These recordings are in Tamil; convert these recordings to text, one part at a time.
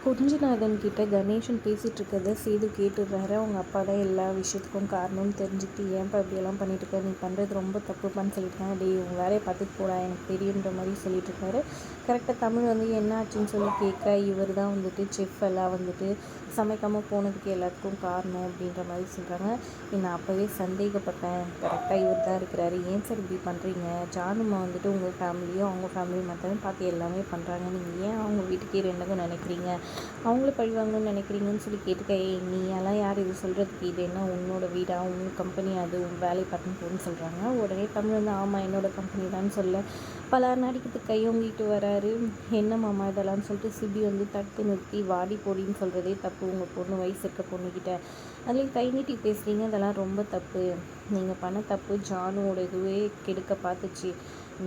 குறிஞ்சிநாதன் கிட்ட கணேசன் பேசிகிட்டு இருக்கிறத சேது கேட்டுடுறாரு. அவங்க அப்பா தான் எல்லா விஷயத்துக்கும் காரணம்னு தெரிஞ்சுக்கிட்டு, ஏன்ப்பா இப்படியெல்லாம் பண்ணிட்டு இருக்க, நீ பண்ணுறது ரொம்ப தப்புப்பான்னு சொல்லியிருக்காங்க. டேய் உன் வேலையை பார்த்துட்டு போடா, எனக்கு தெரியுன்ற மாதிரி சொல்லிட்டு இருக்காரு. கரெக்டாக தமிழ் என்ன ஆச்சுன்னு சொல்லி கேட்க, இவர் தான் செஃப் எல்லாம் சமைக்காமல் போனதுக்கு எல்லாத்துக்கும் காரணம் அப்படின்ற மாதிரி சொல்கிறாங்க. நான் அப்போவே சந்தேகப்பட்டேன், கரெக்டாக இவர் தான் இருக்கிறாரு. ஏன் சார் இப்படி பண்ணுறீங்க? ஜானுமா உங்கள் ஃபேமிலியும் அவங்க ஃபேமிலி மற்றவங்க பார்த்து எல்லாமே பண்ணுறாங்க, நீங்கள் ஏன் அவங்க வீட்டுக்கே ரெண்டுக்கும் நினைக்கிறீங்க, அவங்கள பழிவாங்கன்னு நினைக்கிறீங்கன்னு சொல்லி கேட்டுக்க. நீ எல்லாம் யார் இது சொல்கிறதுக்கு, இது என்ன உன்னோட வீடா, உங்கள் கம்பெனி, அது உன் வேலையை பார்த்துன்னு போகணுன்னு சொல்கிறாங்க. உடனே தமிழ் ஆமாம் என்னோடய கம்பெனி தான் சொல்ல பல நாடிக்கிறதுக்கு கையொங்கிட்டு வராரு. என்ன மாமா இதெல்லாம் சொல்லிட்டு சிபி தடுத்து நிறுத்தி, வாடி போடின்னு சொல்கிறதே தப்பு, உங்கள் பொண்ணு வயசு இருக்க பொண்ணுக்கிட்ட அதுலேயும் கை நீட்டி பேசுகிறீங்க, இதெல்லாம் ரொம்ப தப்பு, நீங்கள் பண்ண தப்பு ஜானுவோட இதுவே கெடுக்க பார்த்துச்சு,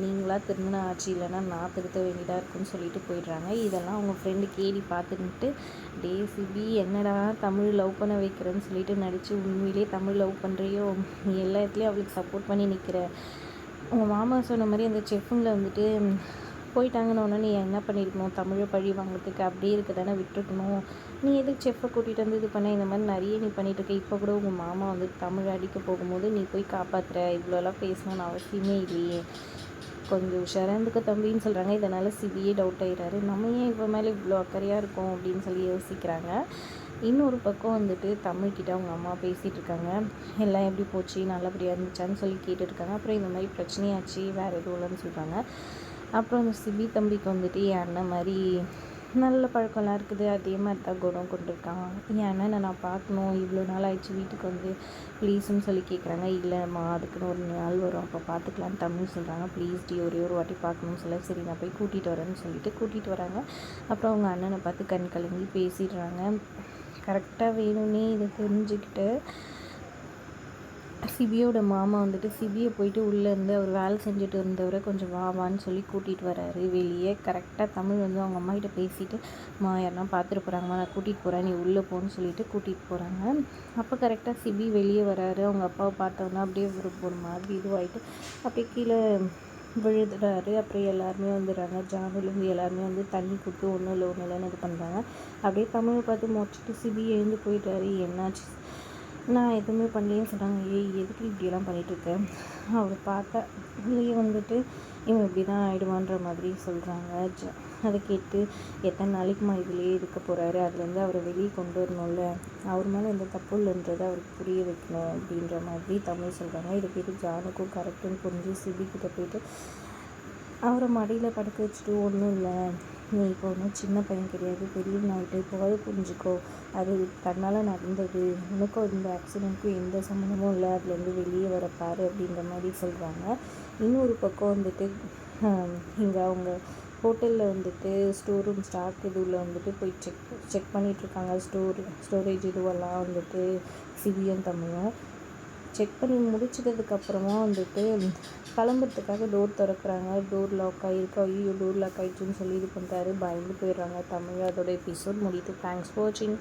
நீங்களா திருமணம் ஆச்சு, இல்லைன்னா நான் திருத்த வேண்டியதாக இருக்குன்னு சொல்லிட்டு போயிடுறாங்க. இதெல்லாம் அவங்க ஃப்ரெண்டு கேடி பார்த்துக்கிட்டு, டே சிபி என்னடா தமிழ் லவ் பண்ண வைக்கிறேன்னு சொல்லிட்டு நடித்து உண்மையிலே தமிழ் லவ் பண்ணுறியோ, நீ எல்லா இடத்துலையும் அவளுக்கு சப்போர்ட் பண்ணி நிற்கிற. உங்கள் மாமா சொன்ன மாதிரி அந்த செஃப்புங்களை போயிட்டாங்கன்னு நீ என்ன பண்ணியிருக்கணும், தமிழை பழி வாங்கிறதுக்கு அப்படியே இருக்க தானே விட்டுருக்கணும். நீ எதுக்கு செஃப்பை கூட்டிகிட்டு இந்த பண்ண, இந்த மாதிரி நிறைய நீ பண்ணிகிட்டு இருக்க. இப்போ கூட உங்கள் மாமா தமிழ் அடிக்க போகும்போது நீ போய் காப்பாற்றுற, இவ்வளோலாம் பேசணும்னு அவசியமே இல்லையே, கொஞ்சம் உஷாராக இருந்துக்க தம்பின்னு சொல்கிறாங்க. இதனால் சிபியே டவுட் ஆகிடுறாரு. நம்ம ஏன் இப்போ மேலே இவ்வளோ அக்கறையாக இருக்கும் அப்படின்னு சொல்லி யோசிக்கிறாங்க. இன்னொரு பக்கம் தமிழ்கிட்ட அவங்க அம்மா பேசிகிட்டு இருக்காங்க. எல்லாம் எப்படி போச்சு, நல்லபடியாக இருந்துச்சான்னு சொல்லி கேட்டுருக்காங்க. அப்புறம் இந்த மாதிரி பிரச்சனையாச்சு, வேறு எதுவும் இல்லைன்னு சொல்கிறாங்க. அப்புறம் அந்த சிபி தம்பிக்கு என் அண்ணன் மாதிரி நல்ல பழக்கம்லாம் இருக்குது, அதே மாதிரி தான் குணம் கொண்டிருக்கான். என் அண்ணனை நான் பார்க்கணும், இவ்வளோ நாள் ஆயிடுச்சு வீட்டுக்கு ப்ளீஸ்ன்னு சொல்லி கேட்குறாங்க. இல்லைம்மா அதுக்குன்னு ஒரு நாள் வரும், அப்போ பார்த்துக்கலான்னு தமிழ் சொல்கிறாங்க. ப்ளீஸ் டி ஒரே ஒரு வாட்டி பார்க்கணும்னு சொல்ல, சரி நான் போய் கூட்டிகிட்டு வரேன்னு சொல்லிட்டு கூட்டிகிட்டு வராங்க. அப்புறம் அவங்க அண்ணனை பார்த்து கண் கலங்கி பேசிடுறாங்க. கரெக்டாக வேணும்னே இதை தெரிஞ்சுக்கிட்டு சிபியோட மாமா சிபியை போயிட்டு உள்ளேருந்து அவர் வேலை செஞ்சுட்டு இருந்தவரை கொஞ்சம் வான்னு சொல்லி கூட்டிகிட்டு வராரு வெளியே. கரெக்டாக தமிழ் அவங்க அம்மா கிட்ட பேசிட்டு, யாருன்னா பார்த்துட்டு போகிறாங்கம்மா, நான் கூட்டிகிட்டு போகிறேன், நீ உள்ளே போன்னு சொல்லிட்டு கூட்டிகிட்டு போகிறாங்க. அப்போ கரெக்டாக சிபி வெளியே வராரு. அவங்க அப்பாவை பார்த்தோன்னா அப்படியே ஒரு மாதிரி இதுவாகிட்டு அப்படியே கீழே விழுதுறாரு. அப்புறம் எல்லாருமே வந்துடுறாங்க. ஜானுலேருந்து எல்லாருமே தண்ணி கொடுத்து ஒன்றும் இல்லைன்னு இது பண்ணுறாங்க. அப்படியே தமிழை பார்த்து முடிச்சுட்டு சிபி எழுந்து போயிட்டாரு. என்னாச்சு, நான் எதுவுமே பண்ணலேன்னு சொன்னாங்க. எதுக்கு இப்படியெல்லாம் பண்ணிகிட்ருக்கேன், அவரை பார்த்தா உள்ளே இவன் இப்படி தான் ஆகிடுவான்ற மாதிரி சொல்கிறாங்க. அதை கேட்டு எத்தனை நாளைக்குமா இதிலே இருக்க போகிறாரு, அதுலேருந்து அவரை வெளியே கொண்டு வரணும்ல, அவர் மேலே எந்த தப்பு இல்லைன்றதை அவருக்கு புரிய வைக்கணும் அப்படின்ற மாதிரி தமிழ் சொல்கிறாங்க. இதை கேட்டு ஜானுக்கும் கரெக்டுன்னு புரிஞ்சு சிபிக்கிட்ட போயிட்டு அவரை மடியில் படுக்க வச்சுட்டு, ஒன்றும் இல்லை, நீ இப்போ ஒன்றும் சின்ன பையன் கிடையாது, பெரியவனாகிட்டு இப்போவாது புரிஞ்சுக்கோ, அது தன்னால் நடந்தது, உனக்கும் இந்த ஆக்சிடெண்ட்டுக்கும் எந்த சம்மந்தமும் இல்லை, அதுலேருந்து வெளியே வரப்பாரு அப்படின்ற மாதிரி சொல்கிறாங்க. இன்னொரு பக்கம் இங்கே அவங்க ஹோட்டலில் ஸ்டோர் ரூம் ஸ்டாக் இதுவில் போய் செக் பண்ணிகிட்ருக்காங்க. ஸ்டோரேஜ் இதுவெல்லாம் சிபியும் தமிழும் செக் பண்ணி முடிச்சதுக்கப்புறமா கிளம்புறதுக்காக டோர் திறக்கிறாங்க. டோர் லாக் ஆகிருக்கு. ஐயோ டோர் லாக் ஆகிடுச்சுன்னு சொல்லி இது பண்ணுறாரு. பயந்து போயிடுறாங்க தமிழ். அதோட எபிசோட் முடியுது. தேங்க்ஸ் ஃபார் வாட்சிங்.